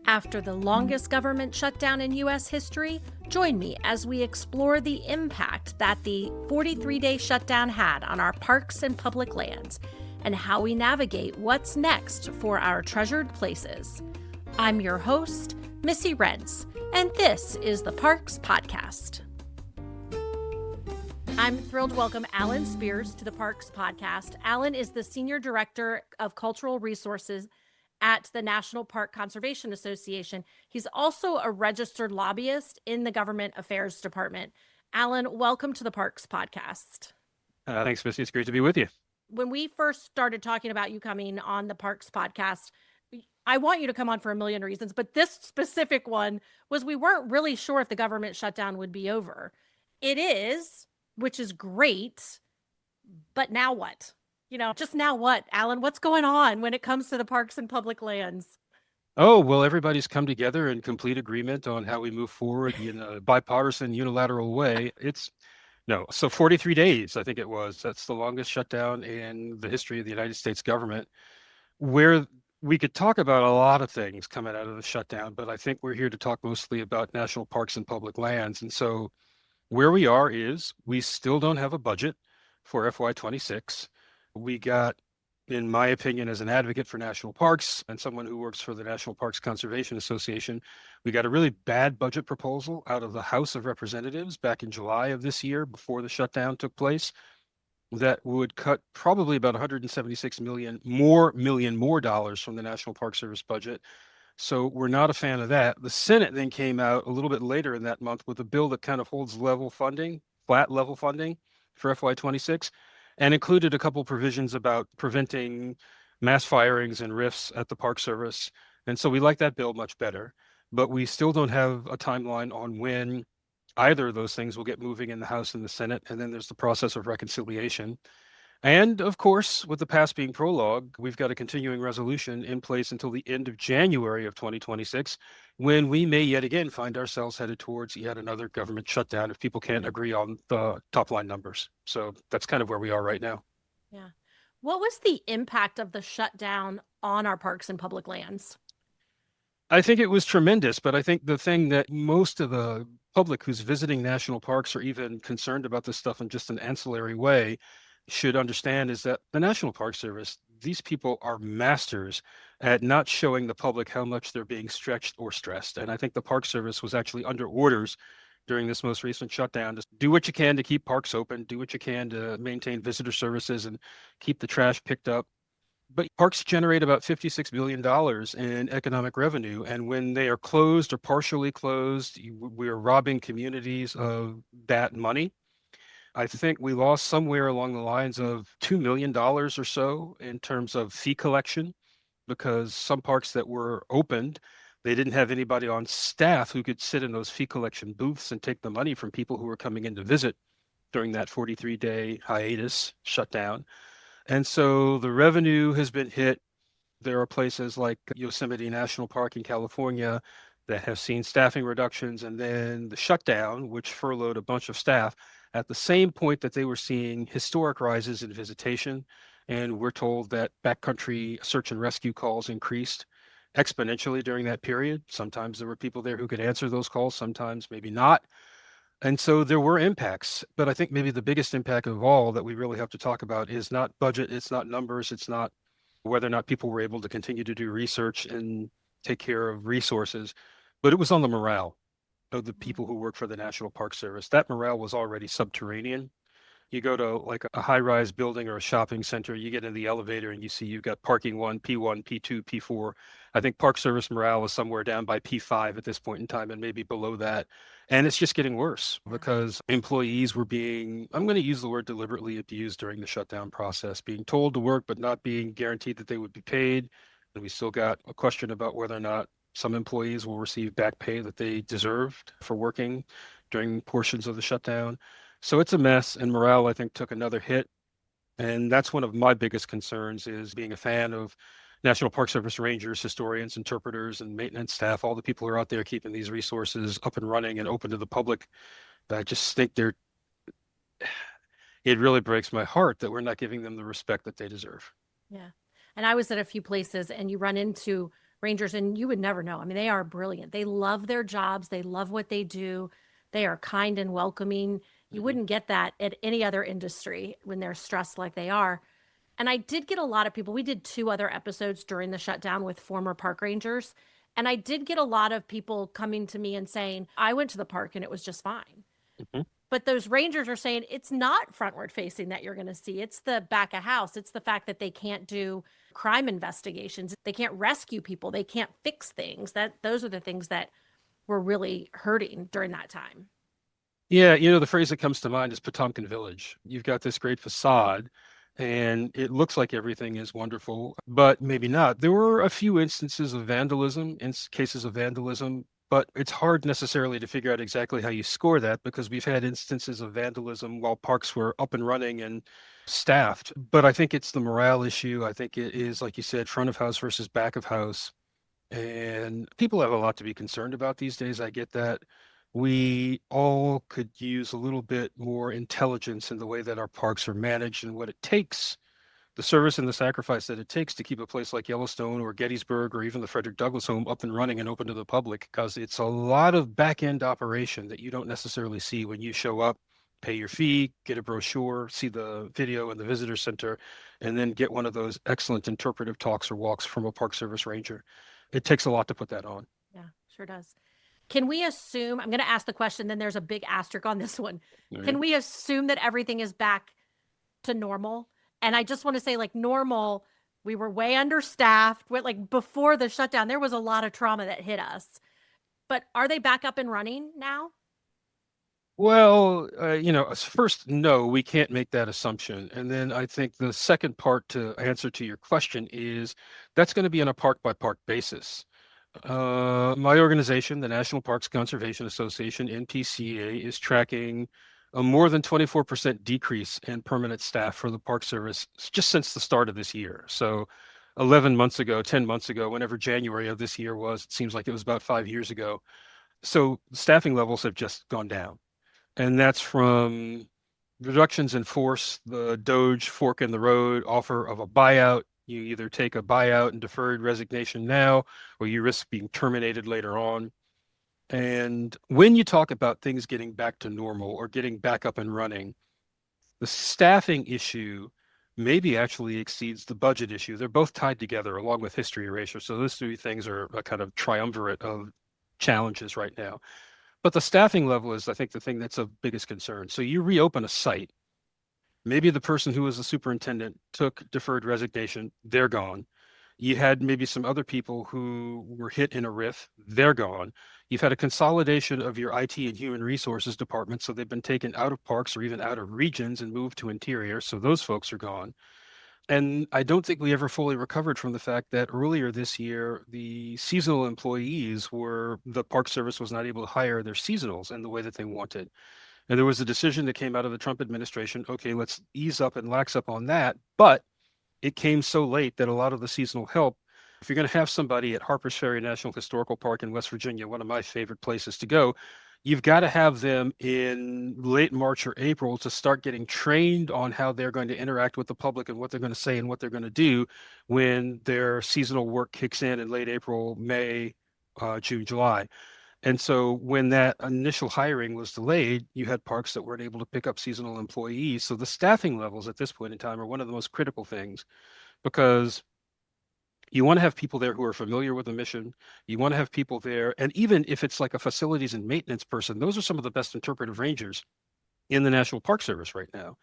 After the longest government shutdown in U.S. history, join me as we explore the impact that the 43-day shutdown had on our parks and public lands and how we navigate what's next for our treasured places. I'm your host, Missy Reds, and this is the Parks Podcast. I'm thrilled to welcome Alan Spears to the Parks Podcast. Alan is the Senior Director of Cultural Resources at the National Park Conservation Association. He's also a registered lobbyist in the Government Affairs Department. Alan, welcome to the Parks Podcast. Thanks, Missy. It's great to be with you. When we first started talking about you coming on the Parks Podcast, I want you to come on for a million reasons, but this specific one was we weren't really sure if the government shutdown would be over. It is, which is great, but now what? Just now what, Alan? What's going on when it comes to the parks and public lands? Oh, well, everybody's come together in complete agreement on how we move forward in a bipartisan, unilateral way. So 43 days, I think it was. That's the longest shutdown in the history of the United States government, where we could talk about a lot of things coming out of the shutdown, but I think we're here to talk mostly about national parks and public lands. And so where we are is we still don't have a budget for FY26. We got, in my opinion, as an advocate for national parks and someone who works for the National Parks Conservation Association, we got a really bad budget proposal out of the House of Representatives back in July of this year before the shutdown took place that would cut probably about 176 million more dollars from the National Park Service budget. So we're not a fan of that. The Senate then came out a little bit later in that month with a bill that kind of holds flat level funding for FY26, and included a couple provisions about preventing mass firings and rifts at the Park Service. And so we like that bill much better, but we still don't have a timeline on when either of those things will get moving in the House and the Senate. And then there's the process of reconciliation. And of course, with the past being prologue, we've got a continuing resolution in place until the end of January of 2026, when we may yet again find ourselves headed towards yet another government shutdown if people can't agree on the top line numbers. So that's kind of where we are right now. Yeah. What was the impact of the shutdown on our parks and public lands? I think it was tremendous, but I think the thing that most of the public who's visiting national parks or even concerned about this stuff in just an ancillary way should understand is that the National Park Service, these people are masters at not showing the public how much they're being stretched or stressed. And I think the Park Service was actually under orders during this most recent shutdown to do what you can to keep parks open, do what you can to maintain visitor services and keep the trash picked up. But parks generate about $56 billion in economic revenue. And when they are closed or partially closed, we are robbing communities of that money. I think we lost somewhere along the lines of $2 million or so in terms of fee collection, because some parks that were opened, they didn't have anybody on staff who could sit in those fee collection booths and take the money from people who were coming in to visit during that 43-day hiatus shutdown. And so the revenue has been hit. There are places like Yosemite National Park in California that have seen staffing reductions, and then the shutdown, which furloughed a bunch of staff at the same point that they were seeing historic rises in visitation. And we're told that backcountry search and rescue calls increased exponentially during that period. Sometimes there were people there who could answer those calls, sometimes maybe not. And so there were impacts, but I think maybe the biggest impact of all that we really have to talk about is not budget, it's not numbers, it's not whether or not people were able to continue to do research and take care of resources, but it was on the morale of the people who work for the National Park Service. That morale was already subterranean. You go to like a high-rise building or a shopping center, you get in the elevator and you see you've got parking one, P2, P4. I think Park Service morale is somewhere down by P5 at this point in time and maybe below that. And it's just getting worse because employees were being, I'm going to use the word deliberately abused during the shutdown process, being told to work but not being guaranteed that they would be paid. And we still got a question about whether or not some employees will receive back pay that they deserved for working during portions of the shutdown. So it's a mess, and morale, I think, took another hit. And that's one of my biggest concerns is being a fan of National Park Service rangers, historians, interpreters, and maintenance staff, all the people who are out there keeping these resources up and running and open to the public. I just think it really breaks my heart that we're not giving them the respect that they deserve. Yeah. And I was at a few places and you run into rangers, and you would never know. I mean, they are brilliant. They love their jobs, they love what they do. They are kind and welcoming. You Mhm. wouldn't get that at any other industry when they're stressed like they are. And I did get a lot of people. We did two other episodes during the shutdown with former park rangers. And I did get a lot of people coming to me and saying, I went to the park and it was just fine. Mhm. But those rangers are saying it's not frontward facing that you're going to see. It's the back of house. It's the fact that they can't do crime investigations. They can't rescue people. They can't fix things. That those are the things that were really hurting during that time. Yeah, the phrase that comes to mind is Potomkin Village. You've got this great facade, and it looks like everything is wonderful, but maybe not. There were a few instances of vandalism, cases of vandalism, but it's hard necessarily to figure out exactly how you score that because we've had instances of vandalism while parks were up and running and staffed. But I think it's the morale issue. I think it is, like you said, front of house versus back of house. And people have a lot to be concerned about these days. I get that. We all could use a little bit more intelligence in the way that our parks are managed and what it takes, the service and the sacrifice that it takes to keep a place like Yellowstone or Gettysburg or even the Frederick Douglass Home up and running and open to the public, because it's a lot of back end operation that you don't necessarily see when you show up, pay your fee, get a brochure, see the video in the visitor center, and then get one of those excellent interpretive talks or walks from a Park Service ranger. It takes a lot to put that on. Yeah, sure does. Can we assume, I'm going to ask the question, then there's a big asterisk on this one. All right. Can we assume that everything is back to normal? And I just want to say, like, normal, we were way understaffed. Like, before the shutdown, there was a lot of trauma that hit us. But are they back up and running now? Well, first, no, we can't make that assumption. And then I think the second part to answer to your question is that's going to be on a park by park basis. My organization, the National Parks Conservation Association, NPCA, is tracking a more than 24% decrease in permanent staff for the Park Service just since the start of this year. So 11 months ago, 10 months ago, whenever January of this year was, it seems like it was about 5 years ago. So staffing levels have just gone down. And that's from reductions in force, the Doge fork in the road offer of a buyout. You either take a buyout and deferred resignation now, or you risk being terminated later on. And when you talk about things getting back to normal or getting back up and running, the staffing issue maybe actually exceeds the budget issue. They're both tied together along with history erasure. So those three things are a kind of triumvirate of challenges right now. But the staffing level is, I think, the thing that's of biggest concern. So you reopen a site, maybe the person who was the superintendent took deferred resignation, they're gone. You had maybe some other people who were hit in a riff, they're gone. You've had a consolidation of your IT and human resources department, so they've been taken out of parks or even out of regions and moved to interior, so those folks are gone. And I don't think we ever fully recovered from the fact that earlier this year, the seasonal employees were, the Park Service was not able to hire their seasonals in the way that they wanted. And there was a decision that came out of the Trump administration. Okay, let's ease up and lax up on that. But it came so late that a lot of the seasonal help, if you're going to have somebody at Harpers Ferry National Historical Park in West Virginia, one of my favorite places to go, you've got to have them in late March or April to start getting trained on how they're going to interact with the public and what they're going to say and what they're going to do when their seasonal work kicks in late April, May, June, July. And so when that initial hiring was delayed, you had parks that weren't able to pick up seasonal employees. So the staffing levels at this point in time are one of the most critical things because you want to have people there who are familiar with the mission. You want to have people there. And even if it's like a facilities and maintenance person, those are some of the best interpretive rangers in the National Park Service right now.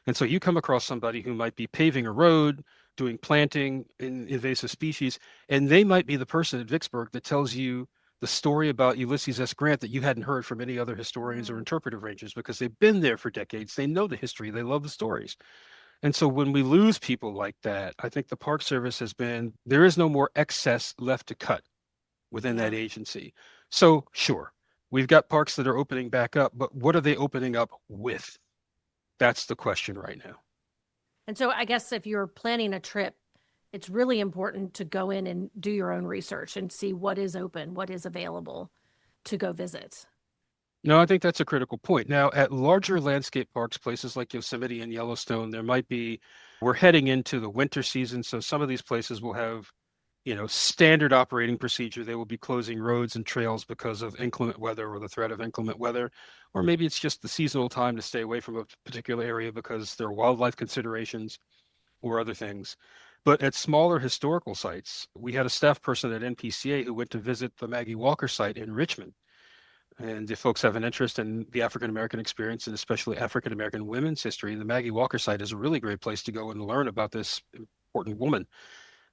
And so you come across somebody who might be paving a road, doing planting in invasive species, and they might be the person at Vicksburg that tells you the story about Ulysses S. Grant that you hadn't heard from any other historians or Mm, interpretive rangers because they've been there for decades. They know the history, they love the stories. And so when we lose people like that, I think the Park Service has been, there is no more excess left to cut within yeah. that agency. So, sure, we've got parks that are opening back up, but what are they opening up with? That's the question right now. And so I guess if you're planning a trip, it's really important to go in and do your own research and see what is open, what is available to go visit. No, I think that's a critical point. Now, at larger landscape parks, places like Yosemite and Yellowstone, there might be, we're heading into the winter season, so some of these places will have standard operating procedure. They will be closing roads and trails because of inclement weather or the threat of inclement weather. Or maybe it's just the seasonal time to stay away from a particular area because there are wildlife considerations or other things. But at smaller historical sites, we had a staff person at NPCA who went to visit the Maggie Walker site in Richmond. And if folks have an interest in the African American experience and especially African American women's history, the Maggie Walker site is a really great place to go and learn about this important woman.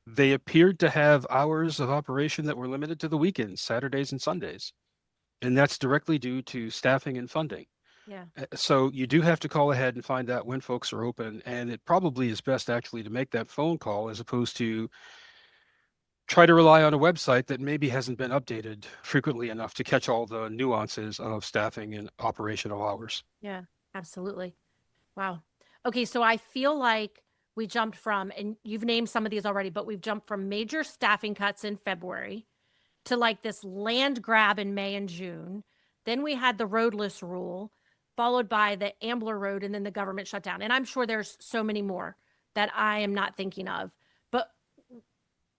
They appeared to have hours of operation that were limited to the weekends, Saturdays and Sundays. And that's directly due to staffing and funding. Yeah. So you do have to call ahead and find out when folks are open. And it probably is best actually to make that phone call as opposed to try to rely on a website that maybe hasn't been updated frequently enough to catch all the nuances of staffing and operational hours. Yeah, absolutely. Wow. Okay, so I feel like we jumped from, and you've named some of these already, but we've jumped from major staffing cuts in February to like this land grab in May and June. Then we had the roadless rule, followed by the Ambler Road, and then the government shutdown. And I'm sure there's so many more that I am not thinking of. But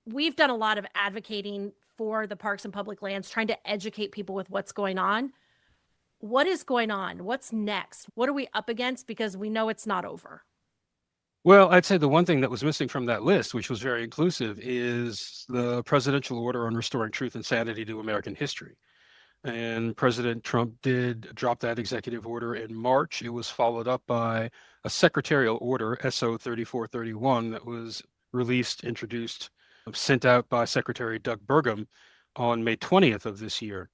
we've done a lot of advocating for the parks and public lands, trying to educate people with what's going on. What is going on? What's next? What are we up against? Because we know it's not over. Well, I'd say the one thing that was missing from that list, which was very inclusive, is the presidential order on restoring truth and sanity to American history. And President Trump did drop that executive order in March. It was followed up by a secretarial order, SO 3431, that was released, introduced, sent out by Secretary Doug Burgum on May 20th of this year.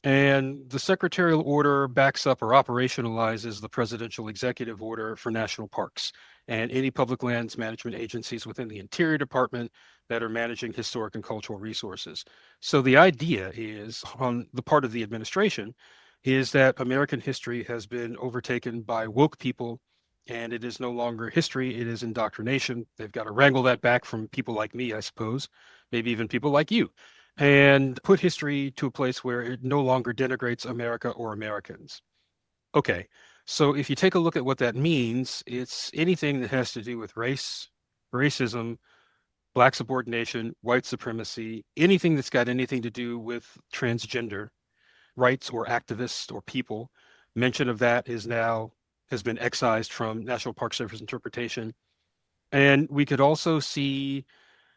And the secretarial order backs up or operationalizes the presidential executive order for national parks and any public lands management agencies within the Interior Department that are managing historic and cultural resources. So the idea is on the part of the administration is that American history has been overtaken by woke people and it is no longer history, it is indoctrination. They've got to wrangle that back from people like me, I suppose, maybe even people like you, and put history to a place where it no longer denigrates America or Americans. Okay, so if you take a look at what that means, it's anything that has to do with race, racism, black subordination, white supremacy, anything that's got anything to do with transgender rights or activists or people. Mention of that is now has been excised from National Park Service interpretation. And we could also see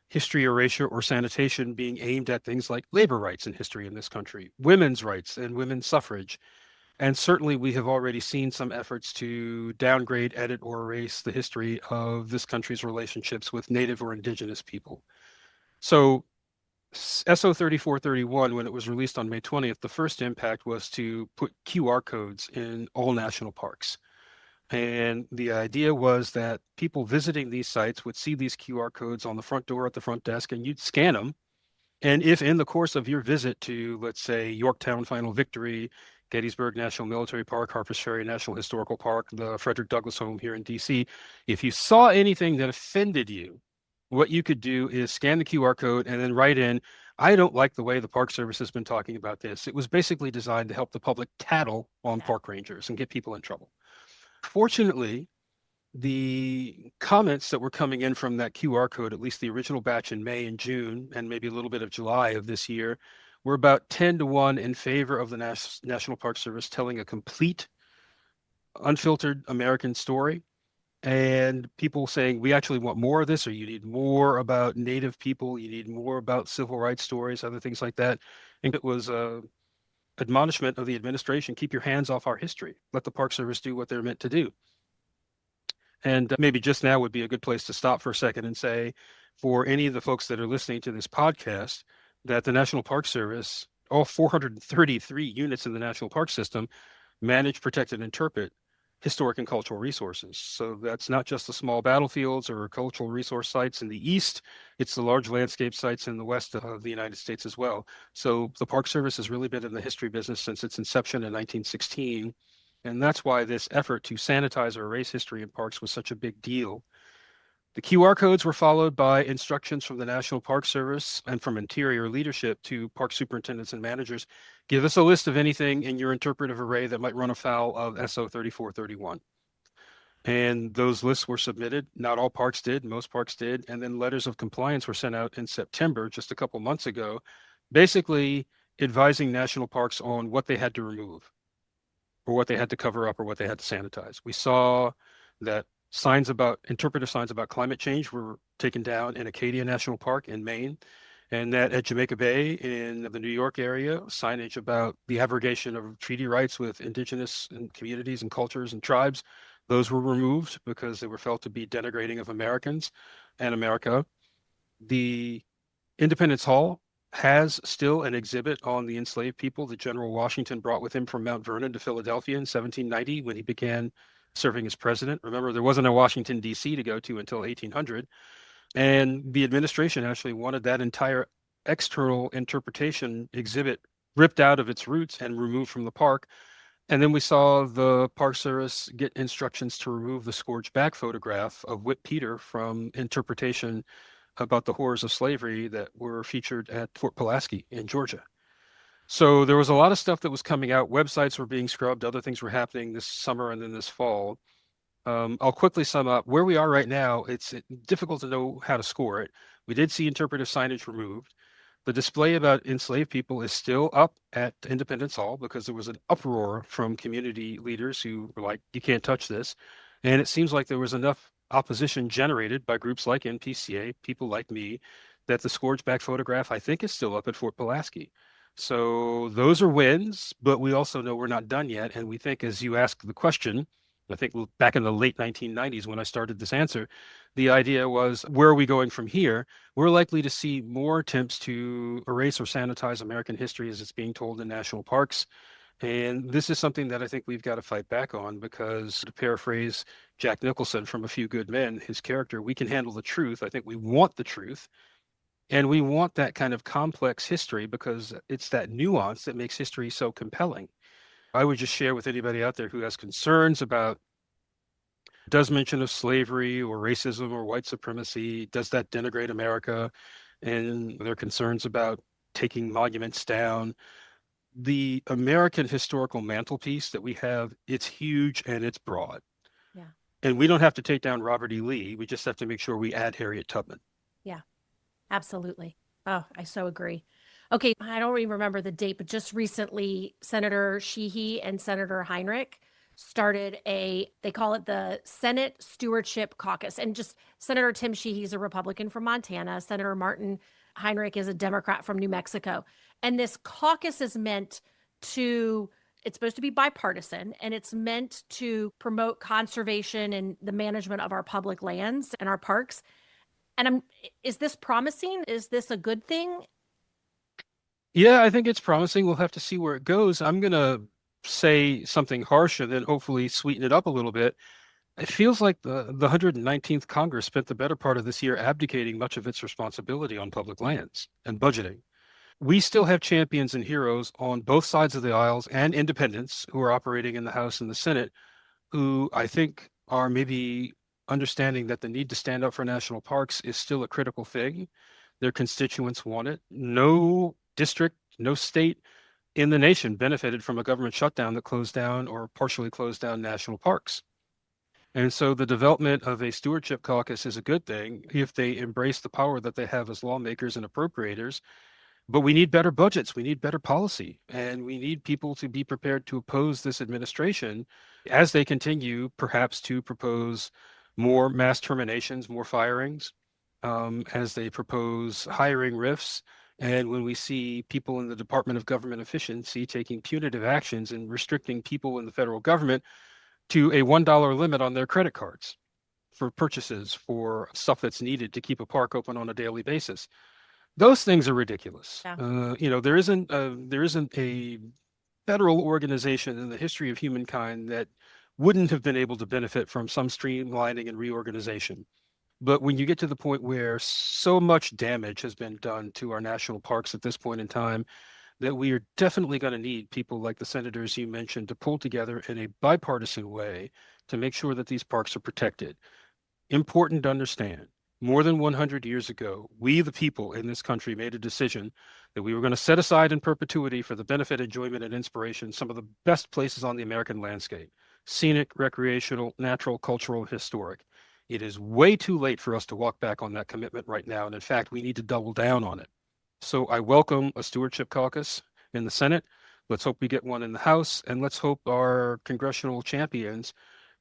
history erasure or sanitation being aimed at things like labor rights in history in this country, women's rights and women's suffrage. And certainly we have already seen some efforts to downgrade, edit, or erase the history of this country's relationships with Native or Indigenous people. So SO 3431, when it was released on May 20th, the first impact was to put QR codes in all national parks. And the idea was that people visiting these sites would see these QR codes on the front door at the front desk, and you'd scan them. And if in the course of your visit to, let's say, Yorktown Final Victory, Gettysburg National Military Park, Harpers Ferry National Historical Park, the Frederick Douglass Home here in DC, if you saw anything that offended you, what you could do is scan the QR code and then write in, I don't like the way the Park Service has been talking about this. It was basically designed to help the public tattle on Yeah. park rangers and get people in trouble. Fortunately, the comments that were coming in from that QR code, at least the original batch in May and June, and maybe a little bit of July of this year, were about 10-1 in favor of the National Park Service telling a complete, unfiltered American story. And people saying, we actually want more of this, or you need more about Native people, you need more about civil rights stories, other things like that. I think it was a admonishment of the administration, keep your hands off our history. Let the Park Service do what they're meant to do. And maybe just now would be a good place to stop for a second and say, for any of the folks that are listening to this podcast, that the National Park Service, all 433 units in the National Park System, manage, protect, and interpret historic and cultural resources. So that's not just the small battlefields or cultural resource sites in the east, it's the large landscape sites in the west of the United States as well. So the Park Service has really been in the history business since its inception in 1916. And that's why this effort to sanitize or erase history in parks was such a big deal. The QR codes were followed by instructions from the National Park Service and from interior leadership to park superintendents and managers. Give us a list of anything in your interpretive array that might run afoul of SO 3431. And those lists were submitted. Not all parks did, most parks did. And then letters of compliance were sent out in September, just a couple months ago, basically advising national parks on what they had to remove or what they had to cover up or what they had to sanitize. We saw that interpretive signs about climate change were taken down in Acadia National Park in Maine, and that at Jamaica Bay in the New York area, signage about the abrogation of treaty rights with indigenous and communities and cultures and tribes, those were removed because they were felt to be denigrating of Americans and America. The Independence Hall has still an exhibit on the enslaved people that General Washington brought with him from Mount Vernon to Philadelphia in 1790 when he began serving as president. Remember, there wasn't a Washington, D.C. to go to until 1800. And the administration actually wanted that entire external interpretation exhibit ripped out of its roots and removed from the park. And then we saw the Park Service get instructions to remove the scourged back photograph of Whip Peter from interpretation about the horrors of slavery that were featured at Fort Pulaski in Georgia. So there was a lot of stuff that was coming out. Websites were being scrubbed, other things were happening this summer and then this fall. I'll quickly sum up where we are right now. It's difficult to know how to score it. We did see interpretive signage removed. The display about enslaved people is still up at Independence Hall because there was an uproar from community leaders who were like, you can't touch this. And it seems like there was enough opposition generated by groups like NPCA, people like me, that the scourge back photograph, I think, is still up at Fort Pulaski. So those are wins, but we also know we're not done yet. And we think, as you ask the question, I think back in the late 1990s when I started this answer, the idea was, where are we going from here? We're likely to see more attempts to erase or sanitize American history as it's being told in national parks. And this is something that I think we've got to fight back on because, to paraphrase Jack Nicholson from A Few Good Men, his character, we can handle the truth. I think we want the truth. And we want that kind of complex history because it's that nuance that makes history so compelling. I would just share with anybody out there who has concerns about does mention of slavery or racism or white supremacy, does that denigrate America? And their concerns about taking monuments down. The American historical mantelpiece that we have, it's huge and it's broad. Yeah. And we don't have to take down Robert E. Lee. We just have to make sure we add Harriet Tubman. Yeah. Absolutely. Oh, I so agree. Okay, I don't even remember the date, but just recently, Senator Sheehy and Senator Heinrich started they call it the Senate Stewardship Caucus. And just Senator Tim Sheehy is a Republican from Montana. Senator Martin Heinrich is a Democrat from New Mexico. And this caucus is meant it's supposed to be bipartisan and it's meant to promote conservation and the management of our public lands and our parks. And is this promising? Is this a good thing? Yeah, I think it's promising. We'll have to see where it goes. I'm going to say something harsh and then hopefully sweeten it up a little bit. It feels like the 119th Congress spent the better part of this year abdicating much of its responsibility on public lands and budgeting. We still have champions and heroes on both sides of the aisles and independents who are operating in the House and the Senate who I think are maybe understanding that the need to stand up for national parks is still a critical thing. Their constituents want it. No district, no state in the nation benefited from a government shutdown that closed down or partially closed down national parks. And so the development of a stewardship caucus is a good thing if they embrace the power that they have as lawmakers and appropriators. But we need better budgets. We need better policy. And we need people to be prepared to oppose this administration as they continue, perhaps, to propose more mass terminations, more firings, as they propose hiring rifts. And when we see people in the Department of Government Efficiency taking punitive actions and restricting people in the federal government to a $1 limit on their credit cards for purchases for stuff that's needed to keep a park open on a daily basis. Those things are ridiculous. Yeah. There isn't a federal organization in the history of humankind that wouldn't have been able to benefit from some streamlining and reorganization. But when you get to the point where so much damage has been done to our national parks at this point in time, that we are definitely going to need people like the senators you mentioned to pull together in a bipartisan way to make sure that these parks are protected. Important to understand. More than 100 years ago, we, the people in this country, made a decision that we were going to set aside in perpetuity for the benefit, enjoyment, and inspiration some of the best places on the American landscape. scenic, recreational, natural, cultural, historic. It is way too late for us to walk back on that commitment right now. And in fact, we need to double down on it. So I welcome a stewardship caucus in the Senate. Let's hope we get one in the House, and let's hope our congressional champions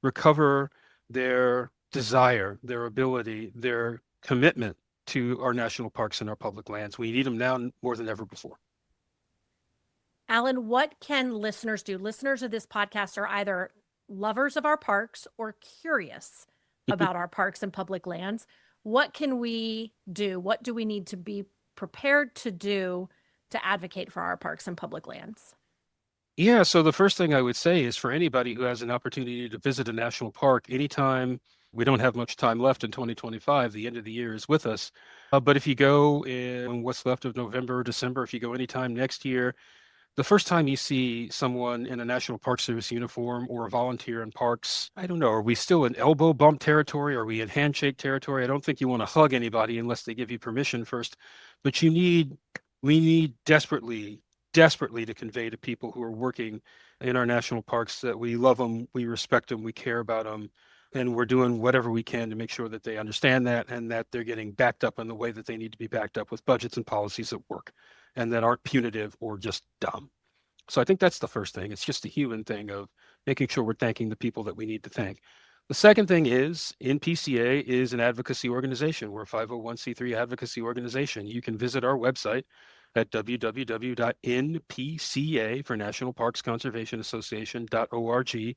recover their desire, their ability, their commitment to our national parks and our public lands. We need them now more than ever before. Alan, what can listeners do? Listeners of this podcast are either lovers of our parks or curious about our parks and public lands. What can we do? What do we need to be prepared to do to advocate for our parks and public lands? Yeah, so the first thing I would say is for anybody who has an opportunity to visit a national park anytime, we don't have much time left in 2025, the end of the year is with us. But if you go in what's left of November or December, if you go anytime next year, the first time you see someone in a National Park Service uniform or a volunteer in parks, I don't know, are we still in elbow bump territory? Are we in handshake territory? I don't think you want to hug anybody unless they give you permission first. But we need desperately, desperately to convey to people who are working in our national parks that we love them, we respect them, we care about them, and we're doing whatever we can to make sure that they understand that and that they're getting backed up in the way that they need to be backed up with budgets and policies that work and that aren't punitive or just dumb. So I think that's the first thing. It's just a human thing of making sure we're thanking the people that we need to thank. The second thing is NPCA is an advocacy organization. We're a 501c3 advocacy organization. You can visit our website at www.npca for National Parks Conservation Association.org,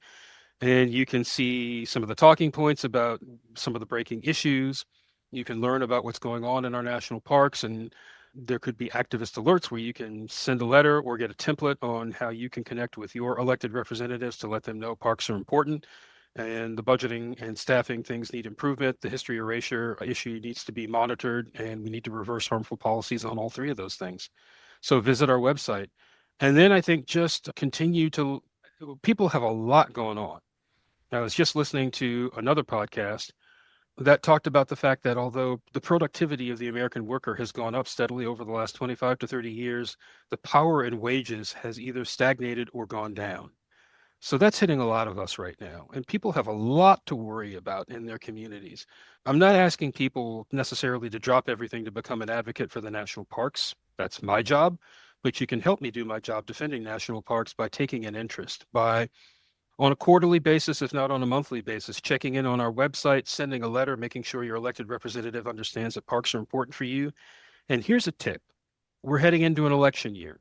and you can see some of the talking points about some of the breaking issues. You can learn about what's going on in our national parks, and there could be activist alerts where you can send a letter or get a template on how you can connect with your elected representatives to let them know parks are important and the budgeting and staffing things need improvement. The history erasure issue needs to be monitored, and we need to reverse harmful policies on all three of those things. So visit our website. And then I think just continue to, people have a lot going on. I was just listening to another podcast that talked about the fact that although the productivity of the American worker has gone up steadily over the last 25 to 30 years, the power in wages has either stagnated or gone down. So that's hitting a lot of us right now. And people have a lot to worry about in their communities. I'm not asking people necessarily to drop everything to become an advocate for the national parks. That's my job. But you can help me do my job defending national parks by taking an interest, by on a quarterly basis, if not on a monthly basis, checking in on our website, sending a letter, making sure your elected representative understands that parks are important for you. And here's a tip. We're heading into an election year,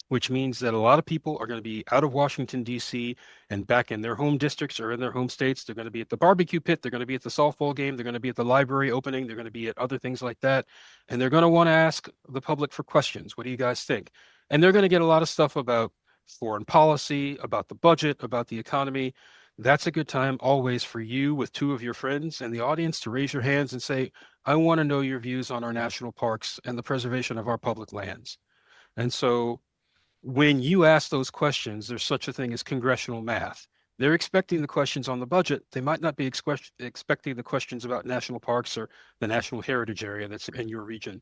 which means that a lot of people are going to be out of Washington, D.C. and back in their home districts or in their home states. They're going to be at the barbecue pit. They're going to be at the softball game. They're going to be at the library opening. They're going to be at other things like that. And they're going to want to ask the public for questions. What do you guys think? And they're going to get a lot of stuff about foreign policy, about the budget, about the economy. That's a good time always for you with two of your friends and the audience to raise your hands and say, I want to know your views on our national parks and the preservation of our public lands. And so when you ask those questions, there's such a thing as congressional math. They're expecting the questions on the budget. They might not be expecting the questions about national parks or the national heritage area that's in your region.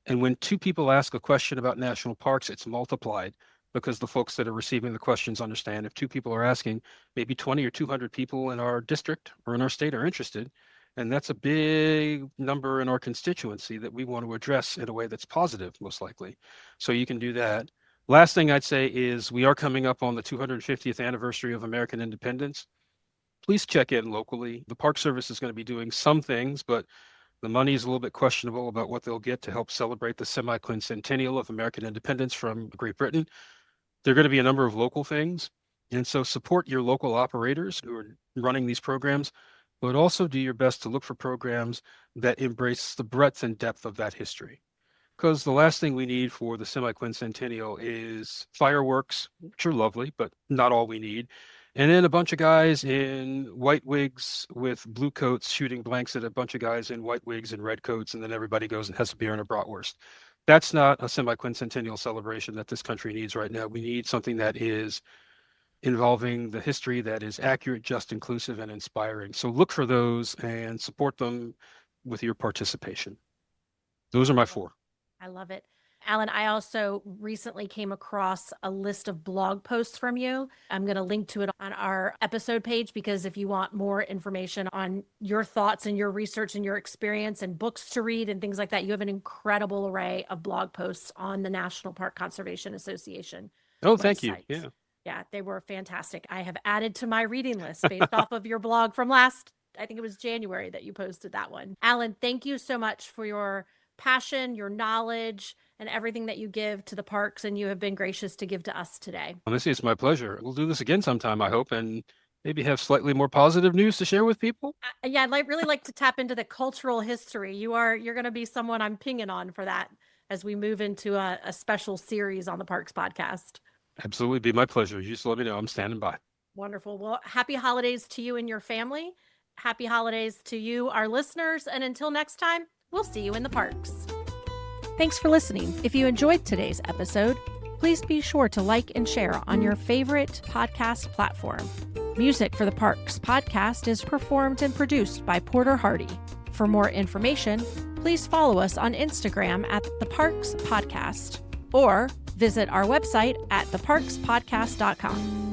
And when two people ask a question about national parks, it's multiplied because the folks that are receiving the questions understand if two people are asking, maybe 20 or 200 people in our district or in our state are interested. And that's a big number in our constituency that we want to address in a way that's positive, most likely. So you can do that. Last thing I'd say is we are coming up on the 250th anniversary of American independence. Please check in locally. The Park Service is going to be doing some things, but the money is a little bit questionable about what they'll get to help celebrate the semi-quincentennial of American independence from Great Britain. There are going to be a number of local things. And so support your local operators who are running these programs, but also do your best to look for programs that embrace the breadth and depth of that history. Because the last thing we need for the semi-quincentennial is fireworks, which are lovely, but not all we need. And then a bunch of guys in white wigs with blue coats shooting blanks at a bunch of guys in white wigs and red coats, and then everybody goes and has a beer and a bratwurst. That's not a semi-quincentennial celebration that this country needs right now. We need something that is involving the history that is accurate, just, inclusive, and inspiring. So look for those and support them with your participation. Those are my four. I love it. Alan, I also recently came across a list of blog posts from you. I'm going to link to it on our episode page because if you want more information on your thoughts and your research and your experience and books to read and things like that, you have an incredible array of blog posts on the National Park Conservation Association Oh, thank you. website. Yeah. Yeah, they were fantastic. I have added to my reading list based off of your blog from I think it was January that you posted that one. Alan, thank you so much for your passion, your knowledge, and everything that you give to the parks, and you have been gracious to give to us today. Honestly, it's my pleasure. We'll do this again sometime, I hope, and maybe have slightly more positive news to share with people. Yeah, I'd really like to tap into the cultural history. You're going to be someone I'm pinging on for that as we move into a special series on the Parks podcast. Absolutely, be my pleasure. You just let me know. I'm standing by. Wonderful. Well, happy holidays to you and your family. Happy holidays to you, our listeners. And until next time, we'll see you in the parks. Thanks for listening. If you enjoyed today's episode, please be sure to like and share on your favorite podcast platform. Music for the Parks podcast is performed and produced by Porter Hardy. For more information, please follow us on Instagram at The Parks Podcast or visit our website at theparkspodcast.com.